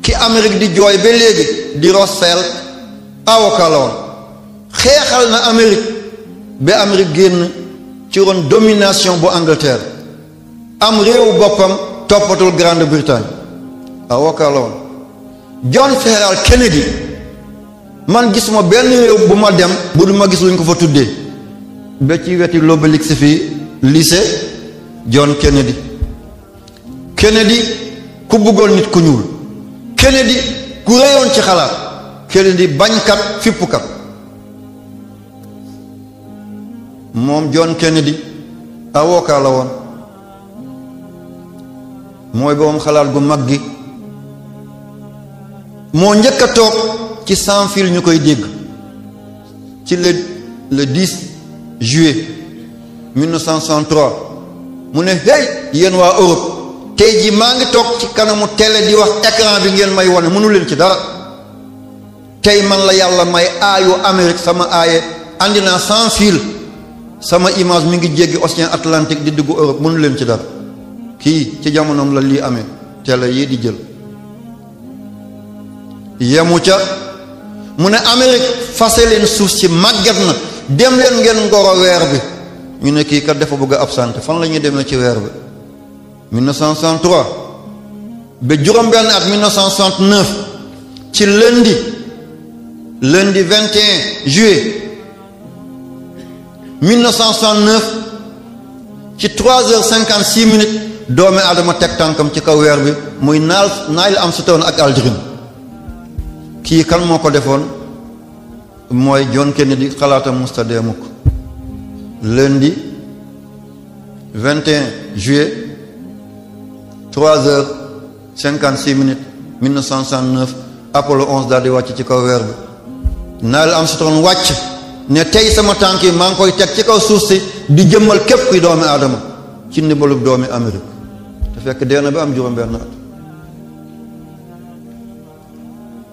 ki Amérique di jooy ba léegi di Roosevelt avocat la woon xeexal na Amérique ba Amérique génn ci ron domination bu Angleterre am réew boppam toppatul Grande-Bretagne avocat la woon John Ferral Kennedy man gisuma benn réew bu ma dem bu du ma gis luñ ko fa tuddee ba ci weti l'Obélisque fii lycée John Kennedy ku bëggoon nit ku ñuul Kennedy ku réyoon ci xalaat Kennedy bañkat fippukat moom John Kennedy avocat la woon mooy boroom xalaat gu mag gi moo njëkk a toog ci sans fil ñu koy dégg ci le 10 juillet 1963 mu ne hey yéen waa Europe tey jii maa ngi toog ci kanamu télé di wax écran bi ngeen may wane mënu leen ci dara tey man la yàlla may aayu Amérique sama aaye andi naa sans fil sama image mi ngi jéggi océan Atlantique di dugg Europe mënu leen ci dara kii ci jamonoom la lii amee télé yii di jël yemu ca mu ne Amérique fase leen suuf si màgget na dem leen ngeen ngoro weer bi ñu ne kii kat dafa bëgg a absenté fan la ñuy demee ci weer bi 1963 ba juróom-benn at 1969 ci lundi 21 juillet 1969 ci 3h56 minutes doomi Adama teg tànkam ci kaw weer bi muy Neil Armstrong ak Aldrin kii kan moo ko defoon mooy John Kennedy xalaatam musta dee mukk lundi 21 juillet 3h56 minutes 1969 Apollo 11 daal di wàcc ci kaw weer bi Neil Armstrong wàcc ne tey sama tànk yi maa ngi koy teg ci kaw suuf si di jëmmal képp kuy doomi aadama ci ndimbalub doomi Amérique te fekk dee na ba am juróom-benn at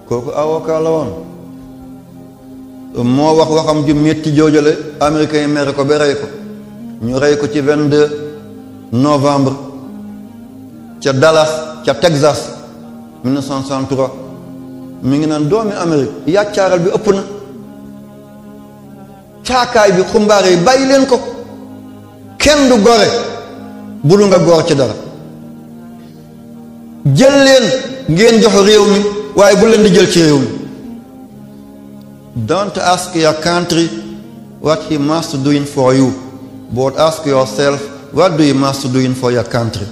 kooku avocat la woon moo wax waxam ju metti joojale américains yi mere ko ba rey ko ñu rey ko ci 22 novembre ca Dallas ca Texas 1963 mi ngi naan doomi Amérique yàccaaral bi ëpp na caakaay bi xumbaare yi bàyyi leen ko kenn du gore bulu nga goor ci dara jël leen ngeen jox réew mi waaye bu leen di jël ci réew mi don't ask your country what he must doing for you but ask yourself what do you must doing for your country.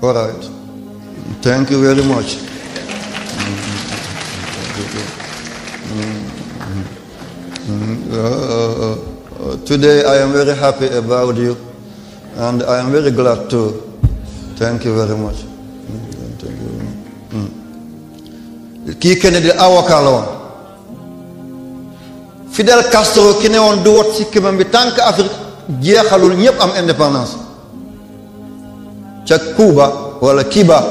All right. Thank you very much. Today I am very happy about you and I am very glad too. Thank you very much. Thank you very much. Kii Kennedy avocat la woon Fidel Castro ki ne woon du wot ci kimam bi tant que Afrique jeexalul ñëpp am indépendance ca Cuba wala Cuba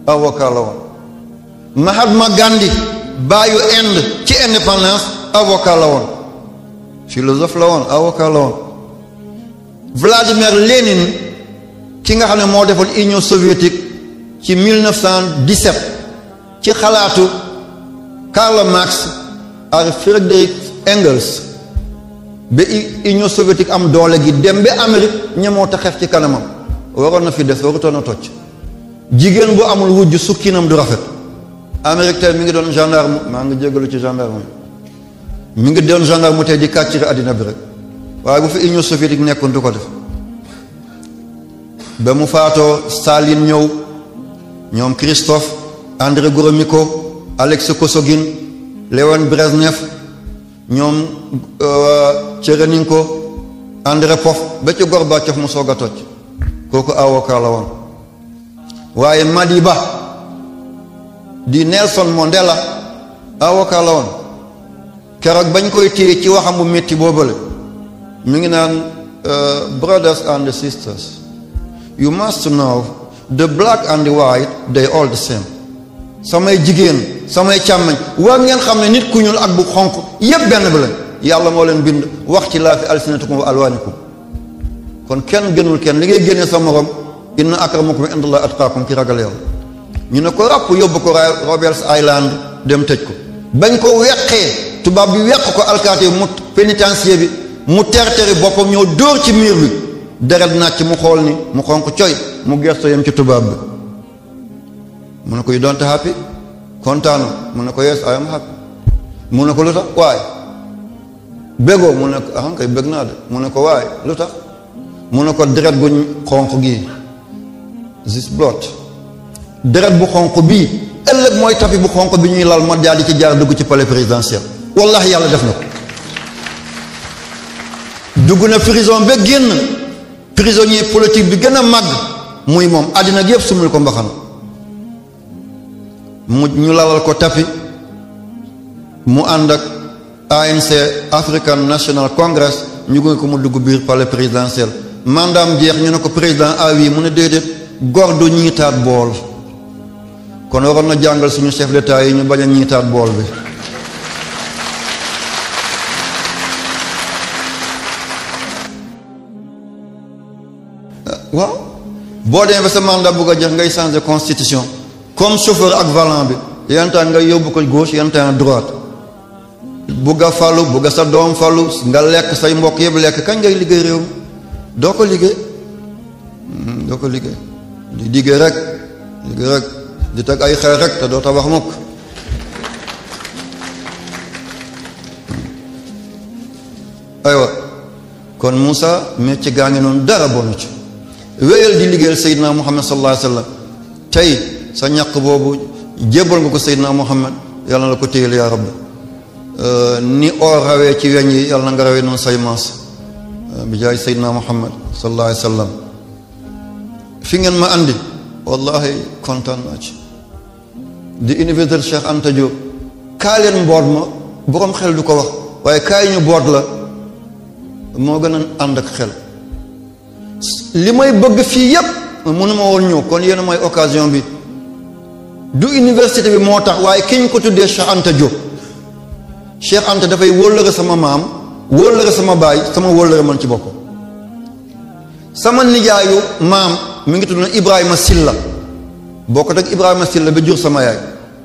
avocat la woon Mahatma Gandhi baayu Inde ci indépendance avocat la woon philosophe la woon avocat la woon Vladimir Lénine ki nga xam ne moo defoon Union soviétique ci 1917 ci xalaatu Karl Marx ak Friedrich Engels ba Union soviétique am doole gi dem ba Amérique ñemoo ta xef ci kanamam waroon na fi des warutoon a tocc jigéen bu amul wujj sukkinam du rafet Amérique tey mi ngi doon gendarme maa ngi jégalu ci gendarme mi ngi doon gendarme tey di kàcciri àddina bi rek waaye bu fi Union soviétique nekkoon du ko def ba mu faatoo Staline ñëw ñoom Christophe André Gromyko Alex Kosogin Léon Brezhnev ñoom Tchereninko Andropov ba ci Gorbatchev mu soog a toj kooku avocat la woon waaye Madiba di Nelson Mandela avocat la woon keroog bañ koy téye ci waxam bu métti boobale mi ngi naan brothers and sisters, you must know the black and the white they all the same. samay jigéen samay càmmañ war ngeen xam ne nit ku ñuul ak bu xonq yépp benn bi lañ yàlla moo leen bind wax ci laa fi alsinatikum wa alwaanikum kon kenn gënul kenn li ngay génnee sa morom inna akramakum indallahi atqaakum ki ragal yàlla ñu ne ko ràpp yóbbu ko Roberts Island dem tëj ko bañ ko weqee tubaab bi weq ko alkaati mu pénitencier bi mu terteri boppam ñëw dóor ci miir bi deret nàcc mu xool ni mu xonq coy mu gesto yem ci tubaab bi mu ne ko you don't happy kontaan mu ne ko yes I am happy mu ne ko lu tax waaye bégoo mu ne ko ah kay bég naa de mu ne ko waaye lu tax mu ne ko deret guñ xonq gii this blood deret bu xonq bii ëllëg mooy tapi bu xonq bi ñuy lal ma daal di ci jaar dugg ci palais présidentiel wallahi yàlla def na ko dugg na prison ba génn prisonnier politique bi gën a màgg muy moom àddina gi yëpp sumul ko mbaxana mu ñu lalal ko tapi mu ànd ak ANC African National Congress ñu gunge ko mu dugg biir palais présidentiel mandaam jeex ñu ne ko président awi mu ne déedéet gor du ñiitaat bool kon waroon na jàngal suñu chef d'état yi ñu bañ a ñiitaat bool bi waaw boo demee ba sa mandat bugg a jeex ngay changer constitution comme chauffeur ak volant bi yenn temps ngay yóbbu ko gauche yenn temps droite bugg a falu bugg a sa doom falu nga lekk say mbokk yëpp lekk kañ ngay liggéey réew mi doo ko liggéey di liggéey rek di teg ay xeer rek te doo tabax mukk aywa kon Moussa métier gaa ngi noonu dara bonu ci wéyal di liggéeyal Seydina Muhammad sallallahu alayhi wa sallam tey sa ñaq boobu jébbal nga ko Seydina Muhammad yàlla na la ko téyel yaa rabbi ni or rawee ci weñ yi yàlla na nga rawee noonu say maas bi jaay Seydina Muhammad sallallahu alayhi wa sallam fi ngeen ma andi wallahi kontaan naa ci di université Cheikh Anta Diop kaa leen mboot ma boroom xel du ko wax waaye kaay ñu boot la moo gën a ànd ak xel li may bëgg fii yépp mënuma woon ñëw kon yéen mooy occasion bi du université bi moo tax waaye ki ñu ko tuddee Cheikh Anta Diop Cheikh Anta dafay wóllëre sama maam wóllëre sama baay sama wóllëre man ci boppam sama nijaayu maam mi ngi tudd na Ibrahima Silla bokk ak Ibrahima Silla ba jur sama yaay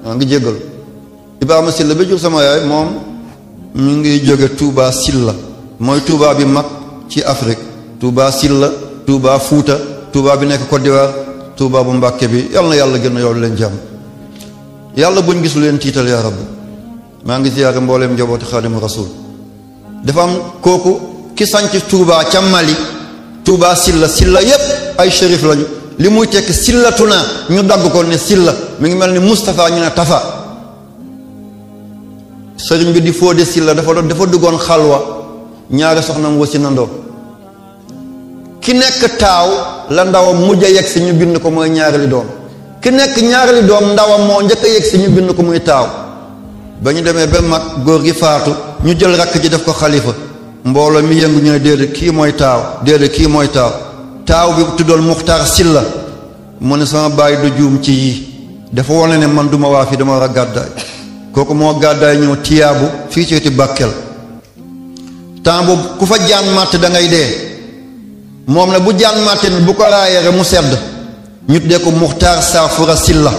maa ngi jéggal Ibrahima Silla ba jur sama yaay moom mi ngi jóge Touba Silla mooy Touba bi mag ci Afrique Touba Silla Touba Fuuta Touba bi nekk Côte d'Ivoire Touba bu Mbàkke bi yal na yàlla gën a yow leen jàmm yàlla buñ gisu leen tiital yaa rabbi maa ngi ziyaare mbooleem njabooti Xaadimu Rasuul dafa am kooku ki sanc Touba ca Mali Touba Silla yépp ay shérif lañu li muy tekk sillatuna ñu dagg ko ne Silla mi ngi mel ni Moustapha ñu ne Tafa sëriñ bi di Fodé Silla dafa duggoon xalwa ñaari soxnam wasi nandoo ki nekk taaw la ndawam mujj a yegg si ñu bind ko mooy ñaareeli doom ki nekk ñaareeli doom ndawam moo njëkk a yegg si ñu bind ko muy taaw ba ñu demee ba mag góor gi faatu ñu jël rakk ji def ko xalifa mbooloo mi yëngu ñu ne déedéet kii mooy taaw taaw bi tuddoon Muxtaar Silla mu ne sama baay du juum ci yii dafa wane ne man duma waa fii dama war a gàddaay kooku moo gàddaay ñëw tiyaabu fii ci Bakel temps boobu ku fa jaan màtt da ngay dee moom na bu jaan màtte ni bu ko raayere mu sedd ñu tuddee ko Muxtaar Saafura Silla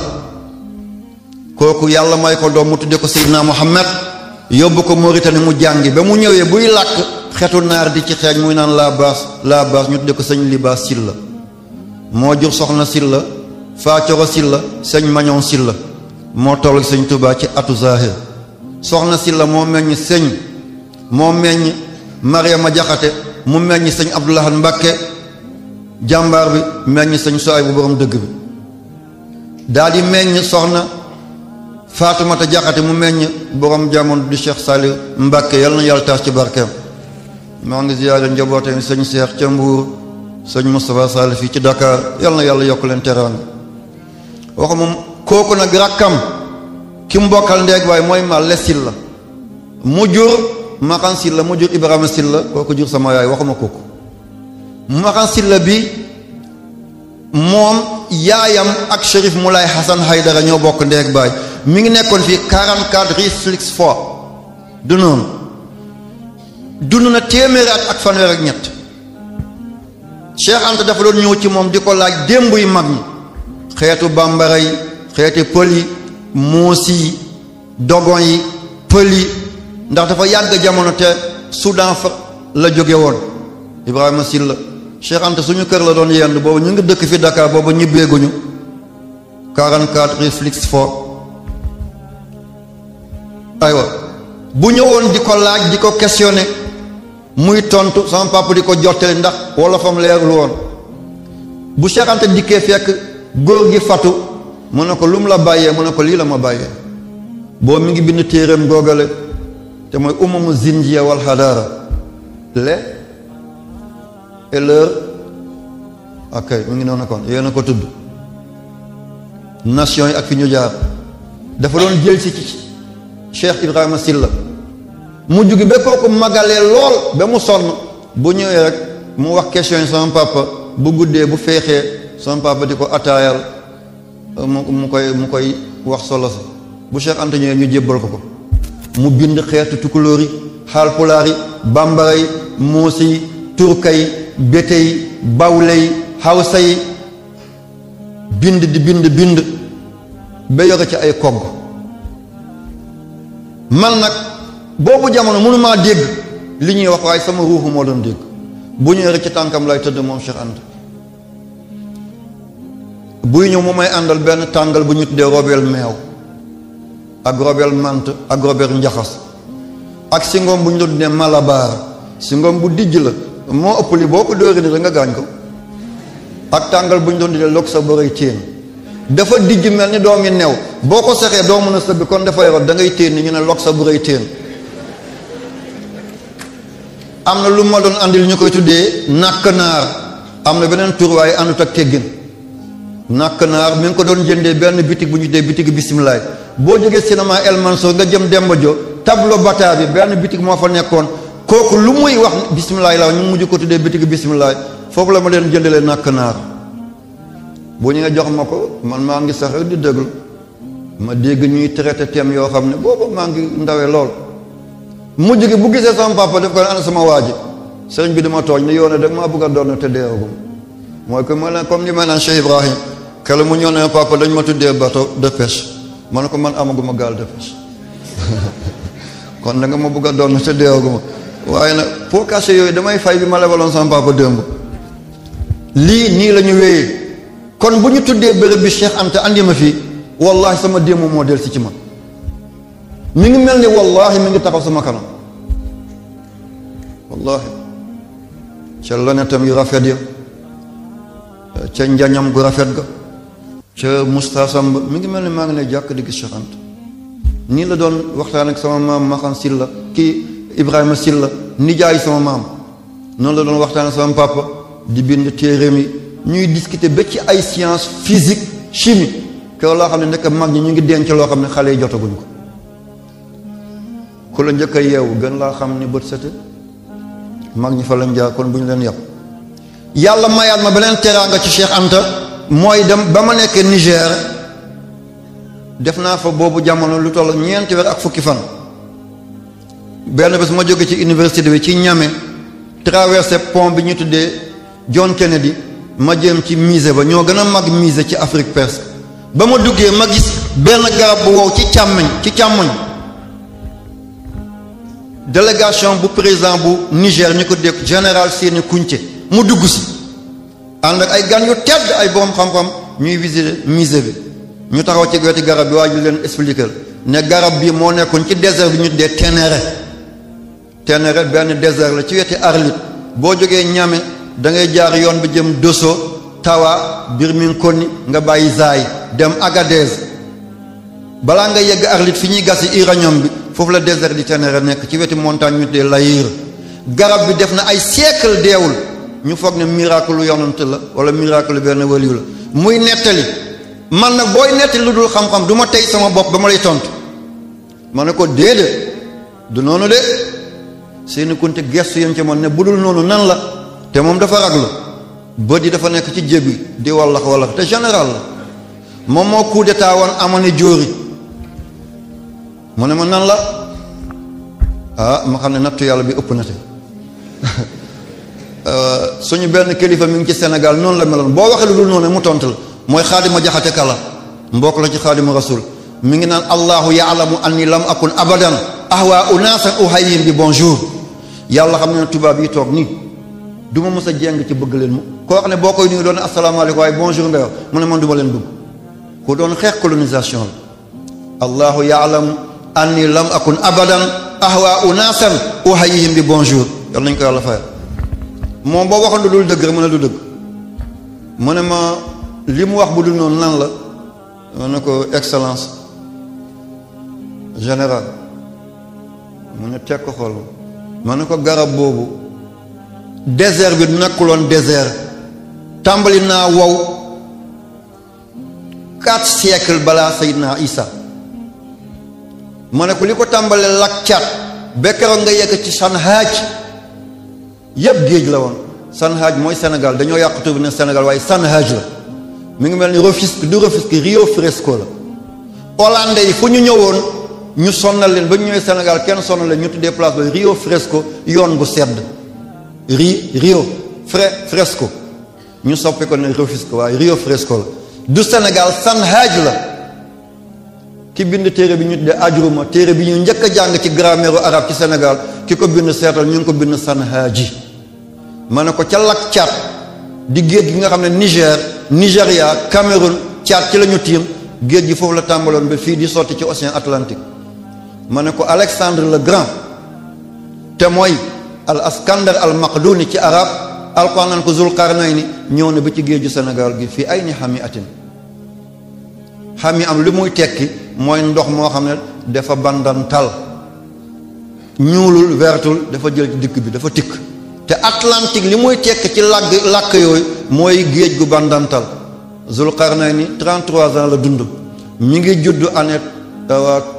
kooku yàlla may ko doom mu tuddee ko Seydina Muhammad yóbbu ko Mauritanie mu jàngi ba mu ñëwee buy làkk xetu naar di ci xeeñ muy naan laa baas ñu tuddee ko sëñ Libaas Silla moo jur soxna Silla Faacoro Silla sëñ Mañoon Silla moo toll sëñ Tuubaa ci atu zahir soxna Silla moo meññ sëñ moo meññ Mariama Jaxate mu meññ sëñ Abdoulahat Mbakke jàmbaar bi meññ sëñ Suwaay bu borom dëgg bi daal di meññ soxna Faatumata Jaxate mu meññ borom jamono di Cheikh Saliou Mbakke yal na yàlla taas ci barkeem maa ngi ziyaare njabootam sëñ Cheikh ca Mbuur sëñ Moustapha Sall fii ci Dakar yal na yàlla yokk leen teraanga wax moom kooku nag rakkam ki mu bokkal ndeeg waaye mooy Malle Silla mu jur Maxan Silla mu jur Ibrahima Silla kooku jur sama yaay waxuma kooku Maxan Silla bi moom yaayam ak Chérif Moulay Hassan Haydara ñoo bokk ndeeg baay mi ngi nekkoon fii 44 Rue Flix Fort du noonu dund na téeméeri at ak fanweer ak ñett. Cheikh Anta dafa doon ñëw ci moom di ko laaj démb yu mag ñi xeetu bambara yi xeeti pël yi muus yi dogon yi pël yi ndax dafa yàgg jamono te Soudan fa la jóge woon. Ibrahima Silla Cheikh Anta suñu kër la doon yendu boobu ñu ngi dëkk fi Dakar boobu ñibbeeguñu 44 réflexe fort aywa bu ñëwoon di ko laaj di ko questionné muy tontu sama papa di ko jottali ndax wolofam leerul woon. bu Cheikh Anta dikkee fekk góor gi fatu mu ne ko lu mu la bàyyee mu ne ko lii la ma bàyyee boo mi ngi bind téeréem googale te mooy umamu zinjiya wal hadara le et l'heure ok mu ngi noonu kon yéen a ko tudd nation yi ak fi ñu jaar dafa doon jël ci Cheikh Ibrahima Silla mu jugi ba kooku magalee lool ba mu sonn bu ñëwee rek mu wax question yi sama papa bu guddee bu feexee sama papa di ko ataayal mu koy wax solo si bu Cheikh Anta ñëwee ñu jébbal ko mu bind xeetu tukulóor yi xaalpulaar yi bambara yi muusi yi turka yi béte yi bawle yi hawsa yi bind di bind ba yore ci ay kogg man nag boobu jamono mënumaa dégg li ñuy wax waaye sama ruuxu moo doon dégg bu ñëwee rek ci tànkam lay tëdd moom Cheikh Anta buy ñëw mu may àndal benn tàngal bu ñu tuddee robel meew ak robel mant ak robel njaxas ak singom bu ñu doon tuddee malabar singom bu dijj la moo ëpp li boo ko dóori ni da nga gaañ ko ak tàngal bu ñu doon tuddee lok sa bërëy téen dafa dijj mel ni doomi new boo ko sexee doo mën a sëbbi kon dafay rot da ngay téen ni ñu ne lok sa bërëy téen am na lu ma doon andil ñu koy tuddee nàkk naar am na beneen tur waaye àndut ak teggin nàkk naar mi ngi ko doon jëndee benn bitig bu ñu tuddee bitig bisimilaay boo jógee cinéma El Mansour nga jëm Demba Jo tableau bata bi benn bitig moo fa nekkoon kooku lu muy wax bisimilaay la ñu mujj ko tuddee bitig bisimilaay foofu la ma leen jëndalee nàkk naar boo ñëwee jox ma ko man maa ngi sax rek di déglu ma dégg ñuy traité thème yoo xam ne boobu maa ngi ndawee lool mujj gi bu gisee sama papa def ko ne ana sama waa ji sëriñ bi dama tooñ ne yoone da maa bëgg a doon te deewagum mooy que ma leen comme ni ma naan Cheikh Ibrahim kele mu ñëw ne papa dañ ma tuddee bateau de pêche ma ne ko man amaguma gaal de pêche kon da nga ma bëgg a doon te deewaguma waaye nag pour cacher yooyu damay fay bi ma lebaloon sama papa démb lii nii la ñu wéyee kon bu ñu tuddee bërëb bi Cheikh Anta andi ma fii wallahi sama démb moo del si ci man mi ngi mel ni wallahi mi ngi taxaw sama kanam wallahi ca lonetam yu rafet ya ca njañam gu rafet ga ca mustaasam ba mi ngi mel ni maa ngi ne jàkk di gis Cheikh Anta nii la doon waxtaan ak sama maam Maxan Silla kii Ibrahima Silla nijaay sama maam noonu la doon waxtaan ak sama papa di bind téeréem yi ñuy discuter ba ci ay science physique chimie kër loo xam ne nekk mag ñi ñu ngi denc loo xam ne xale yi jotaguñ ko ku la njëkk a yeewu gën laa xam ni bët sete mag ñi fa lañ jaar kon bu ñu leen yàpp yàlla mayaat ma beneen teraanga ci Cheikh Anta mooy dem ba ma nekkee Niger def naa fa boobu jamono lu toll ñeenti weer ak fukki fan benn bés ma jóge ci université bi ci Niamey traversé pont bi ñu tuddee John Kennedy ma jëm ci musée ba ñoo gën a mag musée ci Afrique presque ba ma duggee ma gis benn garab bu wow ci càmmoñ délégation bu président bu Niger ñu ko dégg général Séni Kountché mu dugg si ànd ak ay gan yu tedd ay borom xam-xam ñuy visiter musée bi ñu taxaw ci wetu garab bi waa ji leen expliquer ne garab bi moo nekkoon ci désert bi ñu tuddee Ténéré benn désert la ci weti Arlit boo jógee Niamey da ngay jaar yoon bi jëm Dosso Tawa Birminghami nga bàyyi Zaï dem Agadez balaa nga yegg Arlit fi ñuy gasi uranium bi foofu la désert di Ténéré nekk ci wetu montagne ñu tuddee Layir garab bi def na ay siècle deewul ñu foog ne miracle yonent la wala miracle benn waliyu la muy nettali man nag booy nettali lu dul xam-xam du ma tey sama bopp ba ma lay tontu ma ne ko déedéet du noonu de Séni Kountché gestu yéen ci man ne bu dul noonu nan la te moom dafa raglu bët yi dafa nekk ci jébi di wallax te général la moom moo coup d'état woon Amani Diori mu ne ma nan la ah ma xam ne nattu yàlla bi ëpp na te suñu benn kilifa mi ngi ci Sénégal noonu la meloon boo waxee lu dul noonu mu tontu la mooy Xaadima Jaxate Kala mbokk la ci Xaadimu Rasul mi ngi naan allahu yaalamu anni lam akun abadan ahwa unasan uhayyim bi bonjour. yàlla xam ne tubaab yi toog nii du ma mës a jeng ci bëgg leen mu koo xam ne boo koy nuyu doon asalaamaaleykum waaye bonjour nga wax mu ne man du ma leen bëgg ku doon xeex colonisation la allahu yaalamu anni lam akun abadan ahwa unasan uhayyim bi bonjour yàlla nañ ko yàlla fayal. moom boo waxoon lu dul dëgg rek mu ne du dëgg mu ne ma li mu wax bu dul noonu lan la ma ne ko excellence général mu ne teg ko xool ma ne ko garab boobu désert bi nekkuloon désert tàmbali naa wow 4 siècles balaa Seydina Isa ma ne ko li ko tàmbalee lak cat bekkeroog nga yegg ci Sanhaj yëpp géej la woon Sanhaj mooy Sénégal dañoo yàq tur bi ne Sénégal waaye Sanhaj la mi ngi mel ni Rufisque du Rufisque Rio Fresco la hollandais yi fu ñu ñëwoon ñu sonnal leen ba ñu ñëwee Sénégal kenn sonnal leen ñu tuddee place ba Rio Fresco yoon bu sedd Rio Fresco ñu soppi ko ne Rufisque waaye Rio Fresco la du Sénégal Sanhaj la ki bind téere bi ñu tuddee Ajruma téere bi ñu njëkk a jàng ci grammaire arabe ci Sénégal ki ko bind seetal ñu ngi ko bind Sanhaji ma ne ko ca lak Tchad di géej gi nga xam ne Nigéria Cameroun Tchad ci la ñu tiim géej gi foofu la tàmbaloon ba fii di sotti ci océan Atlantique ma ne ko Alexandre le Grand te mooy al Askandar al Maqduni ci arab alquran naan ko Zulqarnayni ñëw na ba ci géeju Sénégal gi fii ay ni xami atin xam yi am li muy tekki mooy ndox moo xam ne dafa bandantal ñuulul vertul dafa jël ci dikk bi dafa tikk te Atlantique li muy tekki ci làkk yooyu mooy géej gu bandantal Zulqarnayni 33 ans la dund mi ngi judd année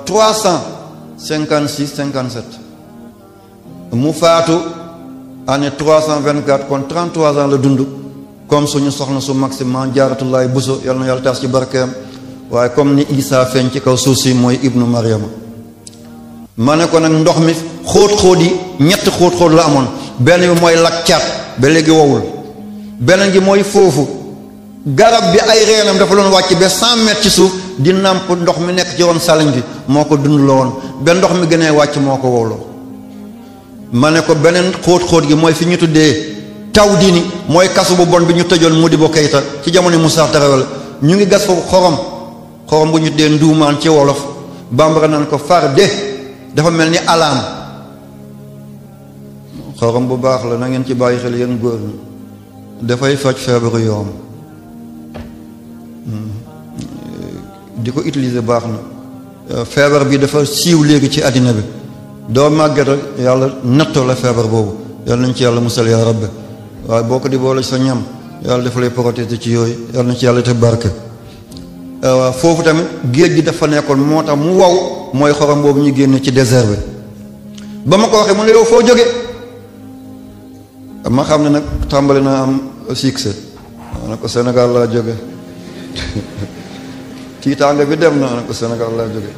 356 57 mu faatu année 324 kon 33 ans la dund comme suñu soxna su maximum Jaaratullaay Buso yal na yàlla taas ci barkeem waaye comme ni Isa feeñ ci kaw suuf si mooy ibnu Maryama ma ne ko nag ndox mi xóot-xóot yi ñetti xóot-xóot la amoon benn bi mooy lak Tchad ba léegi wowul beneen gi mooy foofu garab bi ay reenam dafa doon wàcc ba 100 mètres ci suuf di nàmp ndox mi nekk ci woon salañ bi moo ko dund la woon ba ndox mi gënee wàcc moo ko wowloo ma ne ko beneen xóot-xóot gi mooy fi ñu tuddee taw dini mooy kasu bu bon bi ñu tëjoon Modibo Keïta ci jamono Moussa Tarawele ñu ngi gas foofu xorom bu ñu tuddee nduumaan ci wolof bambara naan ko far de dafa mel ni alaam xorom bu baax la na ngeen ci bàyyi xel yéen góor ñi dafay faj feebaru yoom di ko utiliser baax na feebar bi dafa siiw léegi ci àddina bi doo màgget rek yàlla nattoo la feebar boobu yàlla nañ ci yàlla musal yaa rabbi waaye boo ko di boole sa ñam yàlla dafa lay protéger ci yooyu yàlla nañ ci yàlla te barke foofu tamit géej gi dafa nekkoon moo tax mu wow mooy xorom boobu ñu génne ci désert bi ba ma ko waxee mu ne yow foo jóge ma xam ne nag tàmbali naa am succès ma ne ko Sénégal laa jóge tiitaanga bi dem na ma ne ko Sénégal laa jóge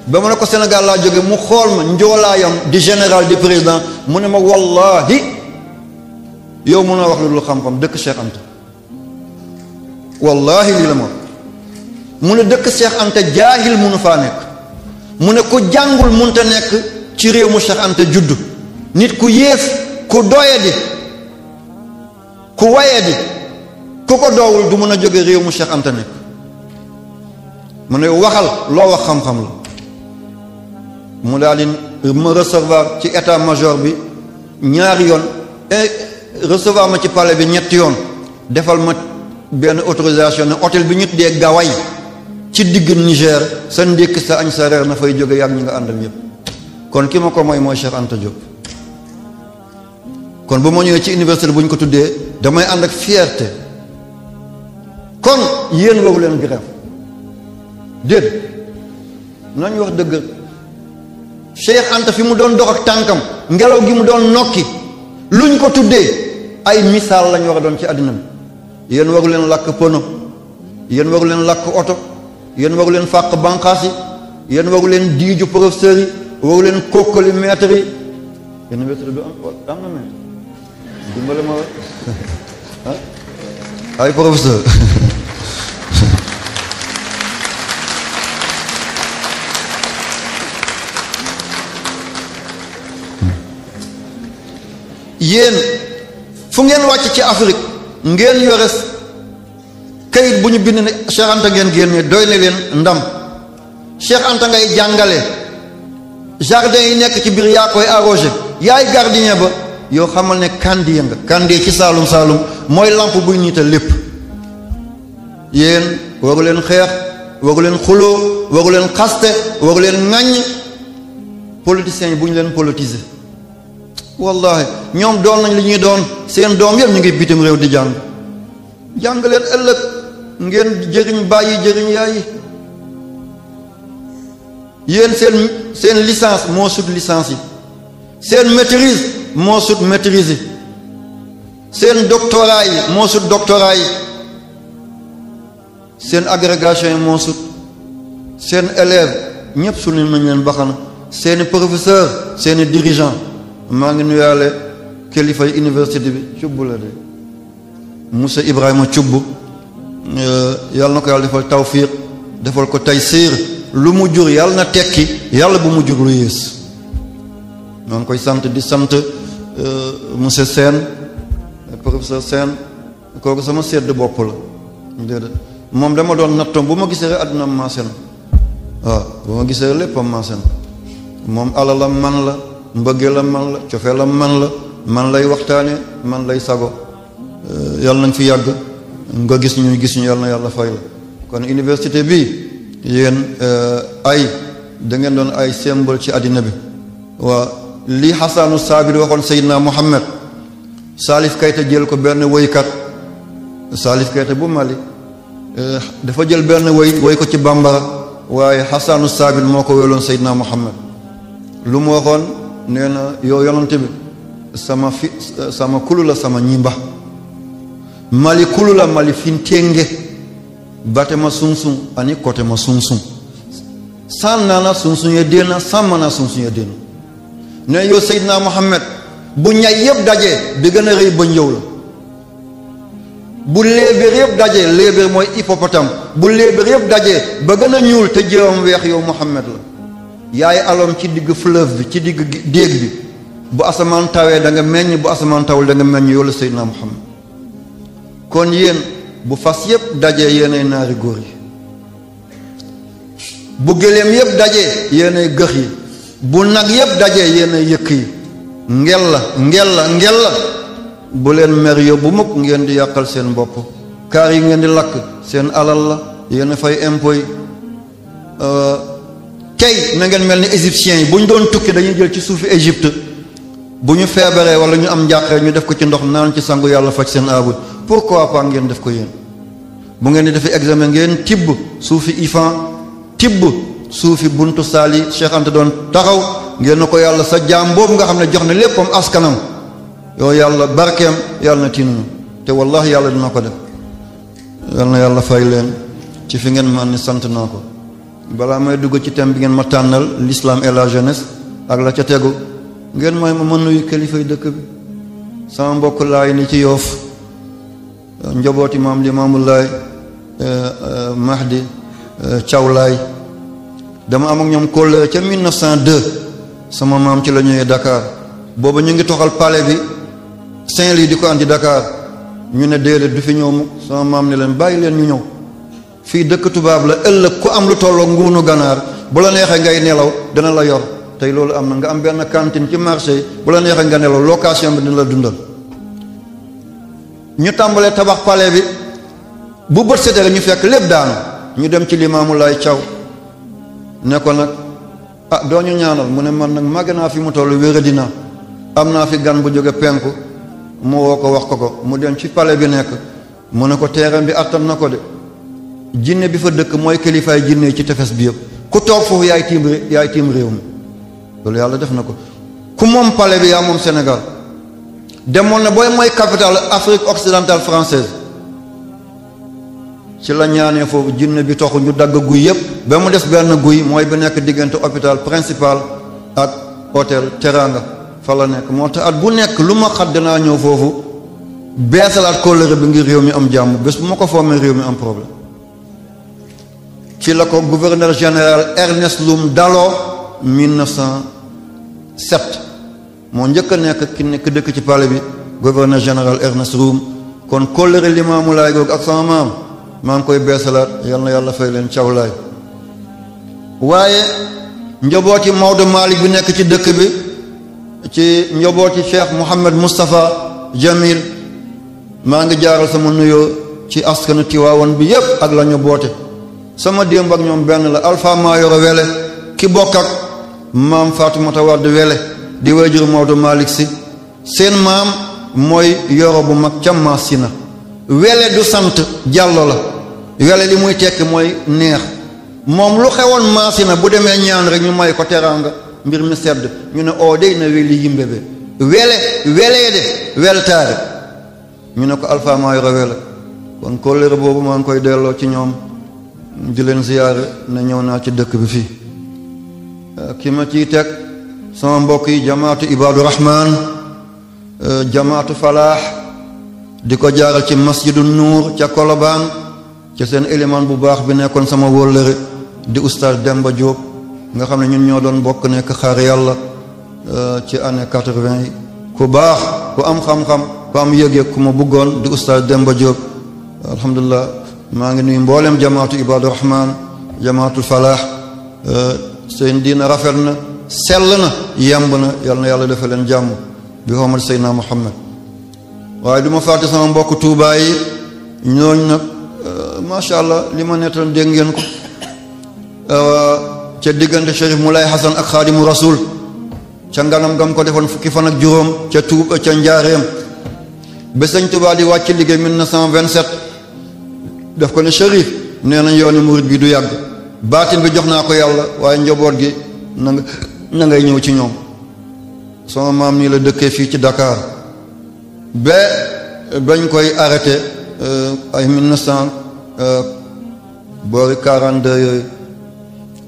ba ma ne ko Sénégal laa jóge mu xool ma njoolaayam di général di président mu ne ma wallahi yow mun a wax lu dul xam-xam dëkk Cheikh Anta wallahi lii la ma mu ne dëkk Cheikh Anta jaahil munu faa nekk mu ne ku jàngul munta nekk ci réew mu Cheikh Anta juddu nit ku yées ku doyadi ku wayadi ku ko doowul du mun a jóge réew mu Cheikh Anta nekk mu ne waxal loo wax xam-xam la mu daal di ma recevoir ci état major bi ñaari yoon recevoir ma ci palais bi ñetti yoon defal ma benn autorisation ne hôtel bi ñu tuddee Gaway ci digg Niger sa ndékki sa añ sa reer na fay jóge yàgg ñi nga àndal ñëpp kon ki ma ko mooy Cheikh Anta Diop kon bu ma ñëwee ci université bu ñu ko tuddee damay ànd ak fierté kon yéen waru leen grève déet nañ wax dëgg Cheikh Anta fi mu doon dox ak tànkam ngelaw gi mu doon nokki luñ ko tuddee ay misaal lañ war a doon ci àddina bi yéen waru leen làkk pono yéen waru leen làkk oto yéen waru leen fàq banqaas yi yéen waru leen diiju professeurs yi waru leen kokkali maître yi université du am na maître dimbale ma ay professeur yéen fu ngeen wàcc ci Afrique ngeen yore kayit bu ñu bind ne Cheikh Anta ngeen génne doy na leen ndam. Cheikh Anta ngay jàngale jardin yi nekk ci biir yaa koy arrosé yaay gardien ba yoo xamal ne kandiya nga kandiya ci saalum saalum mooy lampe buy niital lépp. yéen waru leen xeex waru leen xuloo waru leen xaste waru leen ŋàññ politiciens yi bu ñu leen politiser wallahi ñoom doon nañ li ñuy doon seen doom yëpp ñu ngi bitim réew di jàng leen ëllëg ngeen jëriñ bàyyi jëriñ yaay yéen seen licence moo sut licence yi seen maîtrise moo sut maîtrise yi seen doctorat yi moo sut doctorat yi seen agrégation yi moo sut seen élève ñëpp su nañ leen baxana seeni professeur seeni dirigeant maa ngi nuyaale kilifay université bi cubb la de monsieur Ibrahima cubb yàlla na ko yàlla defal tawfiq defal ko taysiir lu mu jur yàlla na tekki yàlla bu mu jur lu yées maa ngi koy sant di sant monsieur Sène professeur Sène kooku sama sedd bopp la déedéet moom dama doon nattoom bu ma gisee rek àdduna maase na waaw bu ma gisee rek léppam maase na moom alalam man la mbëggeelam man la cofeelam man lay waxtaane man lay sago yàlla nañ fi yàgg nga gis ñu yàlla na yàlla fay la kon université bi yéen ay da ngeen doon ay symbole ci àddina bi waa li Hasanu Saabiri waxoon Seydina Muhammad Salif Keita jël ko benn woykat Salif Keita bu Mali dafa jël benn woy ko ci bambara waaye Hasanu Saabiri moo ko wéloon Seydina Muhammad lu mu waxoon nee na yow yonante bi sama kulu la sama ñimba mali kulu la mali fintenge batema sunsun ani kotema sunsun san nana sunsun ye dena sammana sunsun ye dena ne yow Seydina Muhammad bu ñay yëpp dajee bi gën a rëy ba njëw la bu léebéer yëpp dajee léebéer mooy hippopotame bu léebéer yëpp dajee ba gën a ñuul te jéewam weex yow Muhammad la yaay alom ci digg fleuve bi ci digg déeg bi bu asamaan tawee da nga meññ bu asamaan tawul da nga meññ yow la Seydina Muhammad kon yéen bu fas yëpp dajee yéenay naari góor yi bu gëléem yëpp dajee yéenay gëx yi bu nag yëpp dajee yéenay yëkk yi ngel la bu leen mer yóbbu mukk ngeen di yàqal seen bopp kaar yi ngeen di lakk seen alal la yéen fay impôt yi tey na ngeen mel ni égyptiens yi bu ñu doon tukki dañuy jël ci suufi Égypte bu ñu feebaree wala ñu am njàqare ñu def ko ci ndox naan ci sangu yàlla faj seen aabut pourquoi pas ngeen def ko yéen bu ngeen di defee examen ngeen tibb suufi ifan tibb suufi buntu saali Cheikh Anta doon taxaw ngeen na ko yàlla sa jaam boobu nga xam ne jox na léppam askanam yow yàlla barkeem yàlla na tiinuñu te wallahi yàlla dina ko def yàlla na yàlla fay leen ci fi ngeen man ni sant naa ko balaa may dugg ci thème bi ngeen ma tànnal l'islam et la jeunesse ak la ca tegu ngeen mooy ma mën nuyu kilifay dëkk bi sama mbokk laay ni ci Yoof njabooti maam Limaamu Laay Mahdi Thiaw Laay dama am ak ñoom kóllëre ca 1902 sama maam ci la ñëwee Dakar booba ñu ngi toxal palais bi Saint-Louis di ko andi Dakar ñu ne déedéet du fi ñëw mukk sama maam ne leen bàyyi leen ñu ñëw fii dëkk tubaab la ëllëg ku am lu tolloo nguunu ganaar bu la neexee ngay nelaw dana la yor tey loolu am na nga am benn cantine ci marché bu la neexee nga nelaw location bi dina la dundal ñu tàmbalee tabax palais bi bu bët setee ñu fekk lépp daanu ñu dem ci Limaamu Laay Thiaw ne ko nag doo ñu ñaanal mu ne man nag màgg naa fi mu toll wéradina am naa fi gan bu jóge penku mu woo ko wax ko mu dem ci palais bi nekk mu ne ko terrain bi attan na ko de jinne bi fa dëkk mooy kilifaay jinne ci tefes bi yëpp ku toog foofu yaay tiim réew mi loolu yàlla def na ko ku moom palais bi yaa moom Sénégal demoon na booy mooy capitale Afrique occidentale française ci la ñaanee foofu jinne bi toxu ñu dagg guy yëpp ba mu des benn guy mooy bi nekk diggante hôpital principal ak hôtel Teranga fa la nekk moo tax at bu nekk lu ma xat dinaa ñëw foofu beesalaat kóllëre bi ngir réew mi am jàmm bés bu ma ko foomee réew mi am problème. ci la ko gouverneur général Ernest Loum daloo 1907 moo njëkk a nekk ki nekk dëkk ci palais bi gouverneur général Ernest Loum kon kóllëre Limaamu Laay googu ak sama maam maa ngi koy beesalaat yal na yàlla fay leen cawlaay. waaye njabooti Maodo Malick bi nekk ci dëkk bi ci njabooti Cheikh Mouhamed Moustapha Jamil maa ngi jaaral sama nuyoo ci askanu Tiwaawan bi yépp ak la ñu boote sama démb ak ñoom benn la Alpha Mayoro Wele ki bokk ak maam Fatoumata Wade Wele di wayjur Maodo Malick si seen maam mooy yoro bu mag ca Masina Wele du sant Jàllo la Wele li muy tekki mooy neex moom lu xewoon Masina bu demee ñaan rek ñu may ko teraanga mbir mi sedd ñu ne oo dey na weli yimbebe welee de weltaare ñu ne ko Alpha Mayoro Wele kon kóllëre boobu maa ngi koy delloo ci ñoom di leen ziyaare ne ñëw naa ci dëkk bi fii ki ma ciy teg sama mbokk yi jamaatu Ibadu Rahman jamaatu Falaax di ko jaaral ci masjidu Nuur ca Kolobaan ca seen élément bu baax bi nekkoon sama wóllëre di oustaz Demba Diop nga xam ne ñun ñoo doon bokk nekk xaar yàlla ci année 80 yi ku baax ku am xam-xam ku am yëg-yëg ku ma bëggoon di oustaz Demba Diop alhamdulilah maa ngi nuyu mboolem jamaatu Ibadu Rahman jamaatu Falaax seen diina rafet na sell na yemb na yal na yàlla defal leen jàmm bi xormat Seydina Muhammad waaye du ma fàtte sama mbokk Tuubaa yi ñooñ nag macha allah li ma nettal dégg ngeen ko ca diggante Chérif Moulay Hassan ak Xaadimu Rasul ca nganam gam ko defoon fukki fan ak juróom ca Tuuba ca Njaareem ba Sëñ Tuubaa di wàcc liggéey 1927 daf ko ne Chérif nee nañ yooni murid bi du yàgg baatin bi jox naa ko yàlla waaye njaboot gi na ngay ñëw ci ñoom sama maam nii la dëkkee fii ci Dakar bañ koy arrêté ay 1900 boori 42 yooyu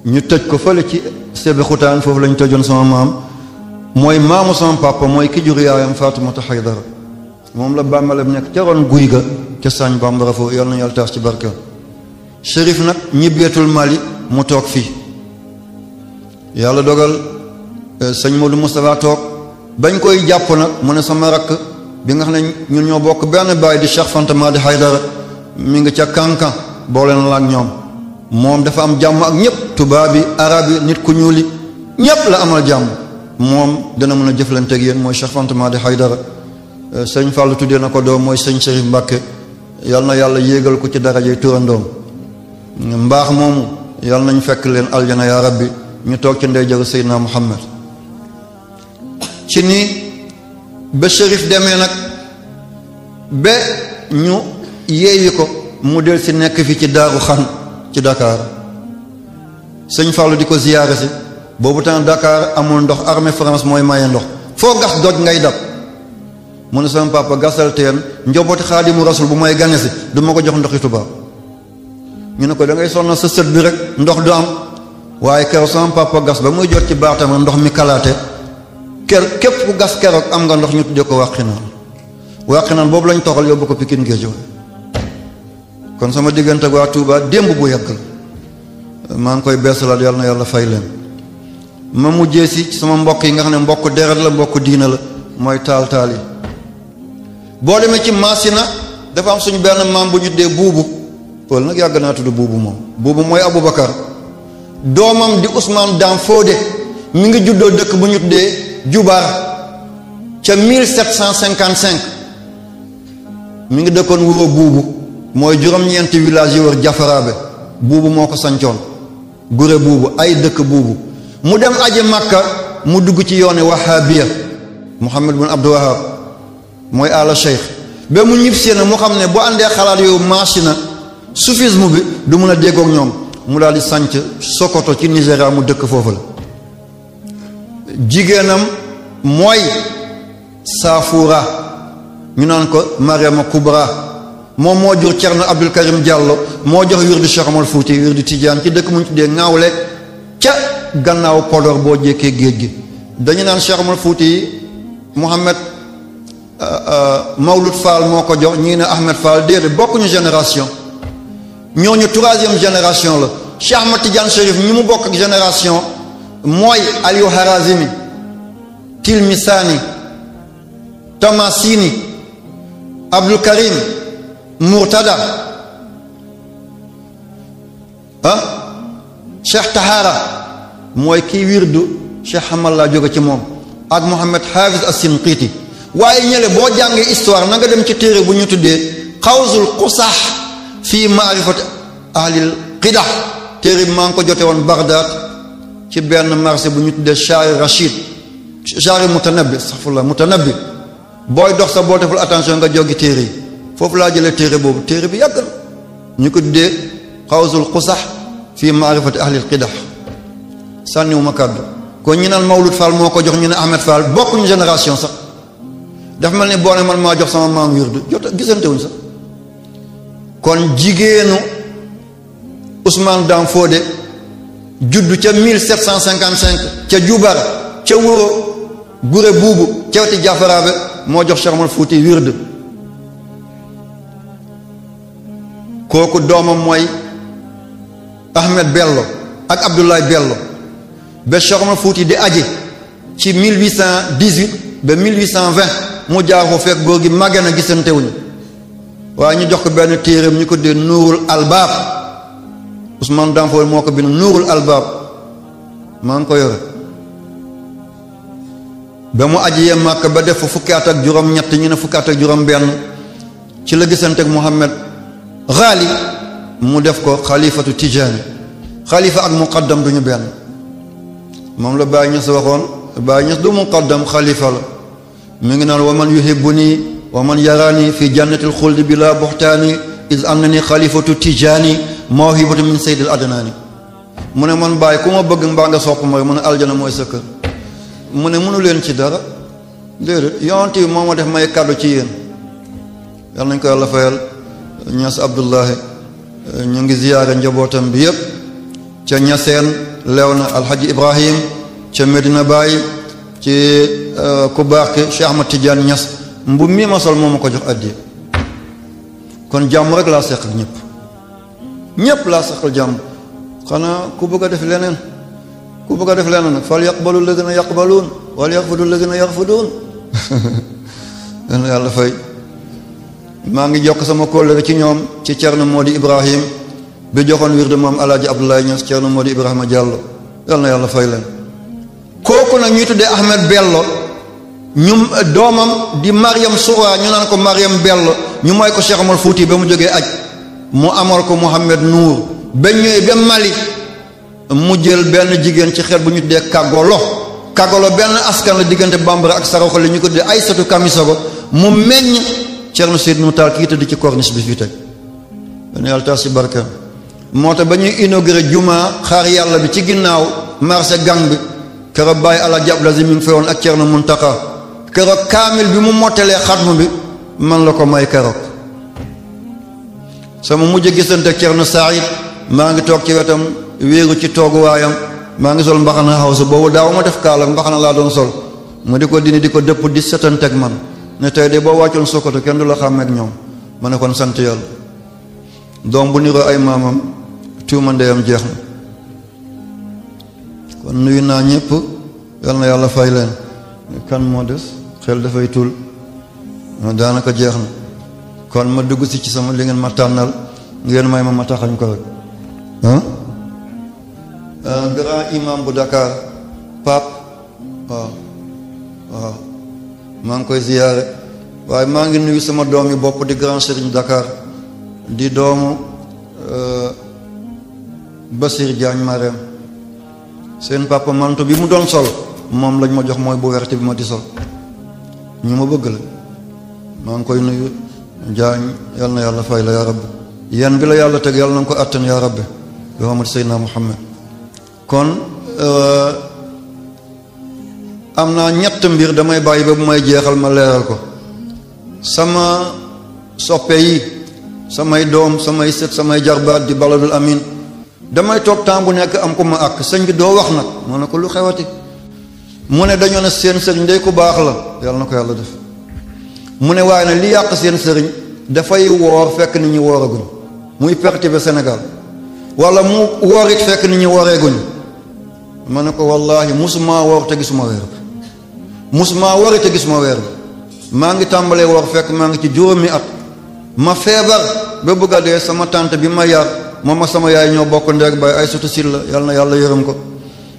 ñu tëj ko fële ci Sébikotane foofu lañ tëjoon sama maam mooy maamu sama papa mooy ki jur yaayam Faatumata Haydara moom la bàmmeelam nekk ca ron guy ga ca Sañ Bambara foofu yal na yàlla taas ci barkeel Chérif nag ñibbeetul Mali mu toog fii yàlla dogal sëñ Modou Moustapha toog bañ koy jàpp nag mu ne sama rakk bi nga xam ne ñun ñoo bokk benn baay di Cheikh Fanta Madi Haydara mi ngi ca Kankan boole na la ak ñoom moom dafa am jàmm ak ñëpp tubaab bi arab yi nit ku ñuuli ñëpp la amal jàmm moom dana mën a jëflanteeg yéen mooy Cheikh Fanta Madi Haydara sëñ Fallou tuddee na ko doom mooy sëñ Chérif Mbacke yal na yàlla yéegal ko ci darajey turandoom mbaax moomu yal nañ fekk leen aljana yaa rabbi ñu toog ci ndey jëru Seydina Muhammad ci nii ba Chérif demee nag ba ñu yeewi ko mu del si nekk fi ci Daaru Xan ci Dakar sëñ Fallou di ko ziyaare si boobu temps Dakar amul ndox armée France mooy maye ndox foo gas doj ngay dab mu ne sama papa gasal teen njobooti Xaadimu Rasul bu may gane si du ma ko jox ndoxi tubaab ñu ne ko da ngay sonnal sa sët bi rek ndox du am waaye keroog sama papa gas ba muy jot ci baatam ndox mi kalaate képp ku gas keroog am nga ndox ñu tuddee ko wàqinaan boobu lañ toxal yóbbu ko Pikine Géej kon sama diggante ak waa Touba démb bu yàgg la maa ngi koy beesalaat yàlla na yàlla fay leen ma mujjee si sama mbokk yi nga xam ne mbokk deret la mbokk diina la mooy taal yi boo demee ci Masina dafa am suñu benn maam bu ñu tuddee buubu pël nag yàgg naa tudd buubu moom buubu mooy Aboubacar doomam di Ousmane Dam Fodé mi ngi juddoo dëkk bu ñu tuddee Jubaar ca 1755 mi ngi dëkkoon wuro buubu mooy juróom-ñeenti village yi wër Jafaraabe buubu moo ko sancoon gure buubu ay dëkk buubu mu dem aji Makka mu dugg ci yooni Wahabiya Muhammad bin Abdul Wahab mooy ala cheikh ba mu ñibbisi na mu xam ne bu àndee xalaat yow machina soufisme bi du mun a déggoog ñoom mu daal di sanc Sokoto ci Nigéria mu dëkk foofu la jigéenam mooy Saafuura ñu naan ko Mariama Kubra moom moo jur Cerno Abdul Karim Diallo moo jox wirdu Cheikh Omar Fouti wirdu Tijaan ci dëkk mu ñu tuddee Ngawle ca gannaaw Podor boo jékkee géej gi dañu naan Cheikh Omar Fouti Mouhamed Mawlud Fall moo ko jox ñii ne Ahmed Fall déedéet bokkuñu génération ñooñu troisième génération la. Cheikh Ahmad Tidiane Chérif ñi mu bokk ak génération mooy Aliou Harazimi Tilmisani Tamasini Abdul Karim Murtada Cheikh Tahara mooy kii wirdu Cheikh Hamal laa jóge ci moom ak Mohamed Hafiz As-Sinqiti waaye ñële boo jàngee histoire na nga dem ci téere bu ñu tuddee Xawzul Qusax fii maarifati ahlil qidah téere bi maa ngi ko jote woon Bagdad ci benn marché bu ñu tuddee Shari Rachid Shari Mutanabbi astaghfirullah Mutanabbi booy dox sa boo deful attention nga joggi téere yi foofu laa jëlee téere boobu téere bi yàgg na ñu ko tuddee Xawzul Qusax fii maarifati ahlil qidah sànniwuma kàddu kon ñu naan Mawlud Fall moo ko jox ñu ne Ahmed Fall bokkuñu génération sax dafa mel ni boo ne man maa jox sama maam wirdu jot gisante wuñ sax kon jigéenu Ousmane Dam Fodé juddu ca 1755 ca Jubar ca Wuro Gure Buubu ca weti Jafaraabe moo jox Cheikh Omar Fouti wirdu kooku doomam mooy Ahmed Bello ak Abdoulaye Bello ba Cheikh Omar Fouti di aji ci 1818 ba 1820 mu jaar ko fekk góor gi màgge na gisante wuñu waaye ñu jox ko benn téereem ñu ko dee Nuurul Albaab Ousmane Dam Fodé moo ko bind Nuurul Albaab maa ngi ko yore ba mu aji yee Màkka ba def fa fukki at ak juróom ñett ñu ne fukki at ak juróom benn ci la gisante ak Mohammed Ghali mu def ko xalifatu Tijaani xalifa ak muqaddam duñu benn moom la Baay Ñas waxoon Baay Ñas du muqaddam xalifa la mi ngi naan wa man yuhibbuni wa man yarani fi jannatil xuldi bila buxtaani is annani xalifatu Tijaani mawhibatu min sayyidil adnaani mu ne man Baay ku ma bëgg mbaa nga sopp ma mu ne aljana mooy sa kër mu ne mënu leen ci dara déedéet yonent bi moo ma def may kàddu ci yéen yal nañ ko yàlla fayal Ñas Abdullahi ñu ngi ziyaare njabootam bi yépp ca Ñaseen Léona Alhaji Ibrahim ca Medina Baye ci ku baax ki Cheikh Ahmad Tidiane Ñas mbu mii ma sol moo ma ko jox addi kon jàmm rek laa seq ak ñépp laa seqal jàmm xanaa ku bëgg a def leneen ku bëgg a def leneen nag fal yaqbalu alladhina yaqbaluun wal yaxfudu alladhina yaxfuduun yàlla fay maa ngi jokk sama kóllëre ci ñoom ci Cerno Modi Ibrahim bi joxoon wirde moom Alaaji Abdoulaye Niass Cerno Modi Ibrahima Diallo yal na yàlla fay leen kooku nag ñuy tuddee Ahmed Bello ñu doomam di Mariam Soura ñu naan ko Mariam Bello ñu mooy ko Cheikh Omar Fouti ba mu jógee aj mu amal ko Mohamed Nour ba ñëwee ba Mali mu jël benn jigéen ci xeet bu ñu tuddee Kagolo benn askan la diggante Bambara ak Saraxole ñu ko tuddee Aysatu Kamisogo mu meññ Cerno Seydou Taal kii tëdd ci corniche bi fii tey dana yàlla taas ci barkeem moo tax ba ñuy inauguré juma xaar yàlla bi ci ginnaaw marché gang bi keroog bàyyi Alaaji Abdul Aziz mi ngi feewoon ak Cerno Muntaka keroog kaamil bi mu mottalee xatmu bi man la ko may keroog sama mujj gisante ak Cerno Saïd maa ngi toog ci wetam wéeru ci tooguwaayam maa ngi sol mbaxana xawsa boobu daaw ma def kaala mbaxana laa doon sol mu di ko dini di ko dëpp di setanteeg man ne tey de boo wàccoon Sokoto kenn du la xàmmeek ñoom ma ne kon sant yàlla doom bu niroo ay maamam tuuma ndeyam jeex na kon nuyu naa ñëpp yal na yàlla fay leen kan moo des xel dafay tul daanaka jeex na kon ma dugg si ci sama li ngeen ma tànnal ngeen may ma taxañ ko rek grand imam bu Dakar Pape waaw maa ngi koy ziyaare waaye maa ngi nuyu sama doom yi bopp di grand Serigne Dakar di doomu Basir Diagne Marème seen papa manto bi mu doon sol moom lañ ma jox mooy bu werte bi ma di sol ñu ma bëgg la maa ngi koy nuyu Diagne yal na yàlla fay la yaa rabbi yan bi la yàlla teg yàlla na nga ko attan yaa rabbi bi Muhammad Seydina Muhammad kon am naa ñett mbir damay bàyyi ba bu may jeexal ma leeral ko sama soppe yi samay doom samay sët samay jarbaat di baladul amin damay toog temps bu nekk am ko ma ak sëñ bi doo wax nag moo ne ko lu xewati mu ne dañoo ne seen sëriñ day ku baax la yàlla na ko yàlla def mu ne waaye nag li yàq seen sëriñ dafay woor fekk nit ñi wooraguñ muy perturber Sénégal wala mu woor it fekk nit ñi wooreeguñ ma ne ko wallaahi musuma woor te gisuma weer bi musuma woor te gisuma weer bi maa ngi tàmbalee woor fekk maa ngi ci juróomi at ma feebar ba bëgg a dee sama tante bi ma yar moom ak sama yaay ñoo bokk ndeeg bay ay sutu sil la yàlla na yàlla yërëm ko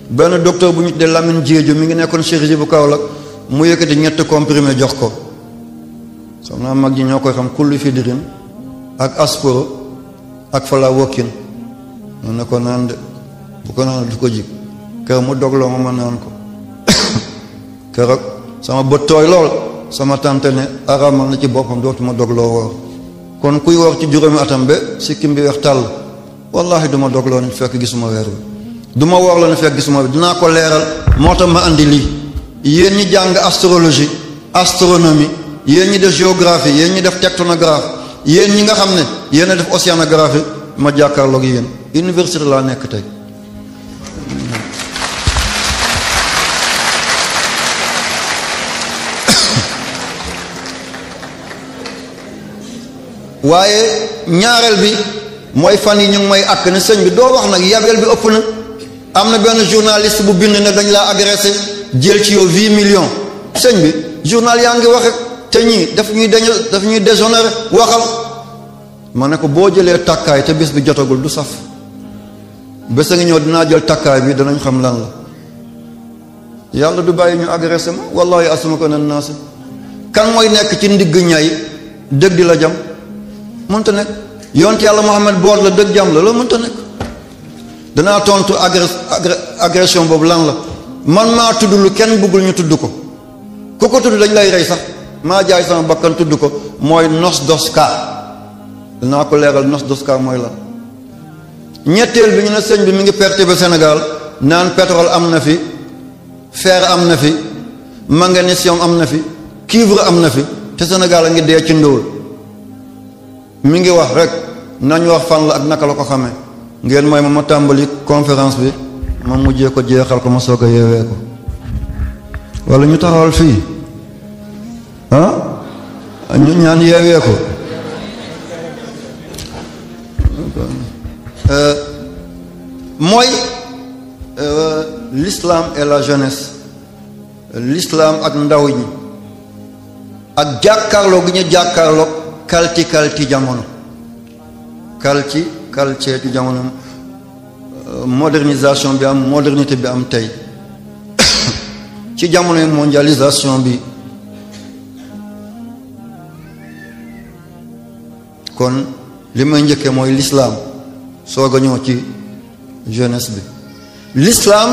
benn docteur bu ñu tuddee Lamine Diédhiou mi ngi nekkoon chirurgie bu Kaolack mu yëkkati ñetti comprimé jox ko xam naa mag ñi ñoo koy xam kullu fidrin ak asporo ak falawokin mun na ko naan de bu ko naan du ko jig kër mu dogloo ma naan ko keroog sama bët tooy lool sama tante ne aramal na ci boppam dootuma dogloo woor kon kuy woor ci juróomi atam ba sikkim bi weex tàll wallahi duma dogloo ne fekk gisuma weer bi duma woor la ne fekk gisuma bi dinaa ko leeral moo tax ma andi lii yéen ñi jàng astrologie astronomie yéen ñi def géographie yéen ñi def tectonographie yéen ñi nga xam ne yéen a def océanographie ma jàkkaarloog yéen université laa nekk tey waaye ñaareel bi mooy fan yi ñu ngi may àkk ne sëñ bi doo wax nag yabel bi ëpp na am na benn journaliste bu bind ne dañ laa agressé jël ci yow 8 millions sëñ bi journal yaa ngi waxe te ñii daf ñuy déshonoré waxal ma ne ko boo jëlee takkaay te bés bi jotagul du saf bés a ngi ñëw dinaa jël takkaay bi danañ xam lan la yàlla du bàyyi ñu agressé ma wallahi asuma ko nen naa si kan mooy nekk ci ndigg ñay dëgg di la jam mënta nekk yonte yàlla Muhammad boor la dëgg jam la loolu mënta nekk danaa tontu agression boobu lan la man maa tudd lu kenn bëggul ñu tudd ko ku ko tudd dañ lay rey sax maa jaay sama bakkan tudd ko mooy nos doska danaa ko leeral nos doska mooy lan ñetteel bi ñu ne sëñ bi mi ngi perturber Sénégal naan pétrole am na fi fer am na fi magnésium am na fi cuivre am na fi te Sénégal a ngi dee ci ndóol mi ngi wax rek nañ wax fan la ak naka la ko xamee ngeen mooy ma tàmbali conférence bi ma mujjee ko jeexal ko ma soog a yeewee ko wala ñu taxawal fii ñu ñaan yeewee ko mooy l'islam et la jeunesse l'islam ak ndaw ñi ak jàkkaarloo gi ñu jàkkaarloo kalti jamono kalti jamono modernisation bi am modernité bi am tey ci jamono mondialisation bi kon li may njëkkee mooy l'islam soog a ñëw ci jeunesse bi l'islam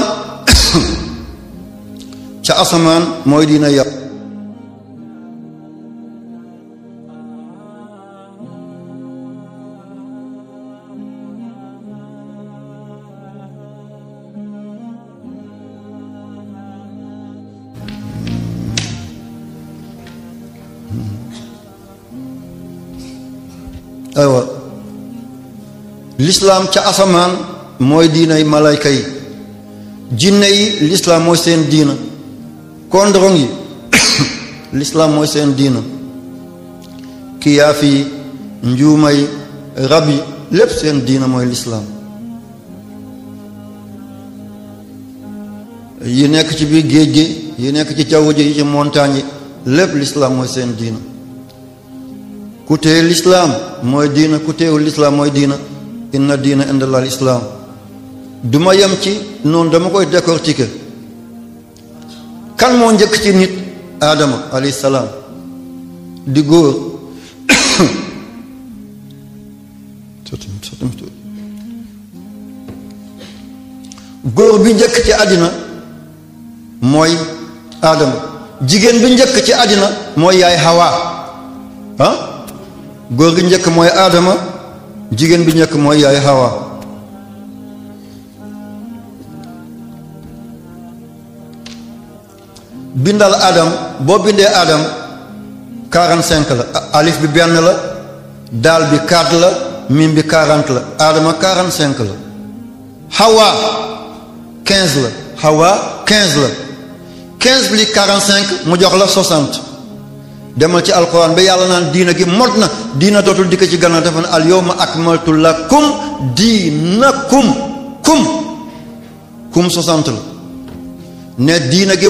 ca asamaan mooy diina yàlla aywa l'islam ca asamaan mooy diinay malayka yi jinne yi l'islam mooy seen diina kondorong yi l'islam mooy seen diina kiyaaf yi njuuma yi rab yi lépp seen diina mooy l'islam yi nekk ci biir géej gi yi nekk ci jaww ji yi ci montagne yi lépp l'islam mooy seen diina ku téye l'islam mooy diina ku téewul l'islam mooy diina inna diina indallah l'islam duma yem ci noonu dama koy décortiquer kan moo njëkk ci nit aadama alayhi salaam di góor góor bi njëkk ci àddina mooy aadama jigéen bi njëkk ci àddina mooy yaay Hawa góor gi njëkk mooy aadama jigéen bi njëkk mooy yaay Hawa bindal adam boo bindee adam 45 la alif bi benn la daal bi 4 la mim bi 40 la aadama 45 la Hawa 15 la Hawa 15 la 15 plus 45 mu jox la 60. demal ci alquran ba yàlla naan diina gi mot na diina dootul dikk ci gannaaw dafa ne al yawma akmaltu lakum diinakum kum 60 la ne diina gi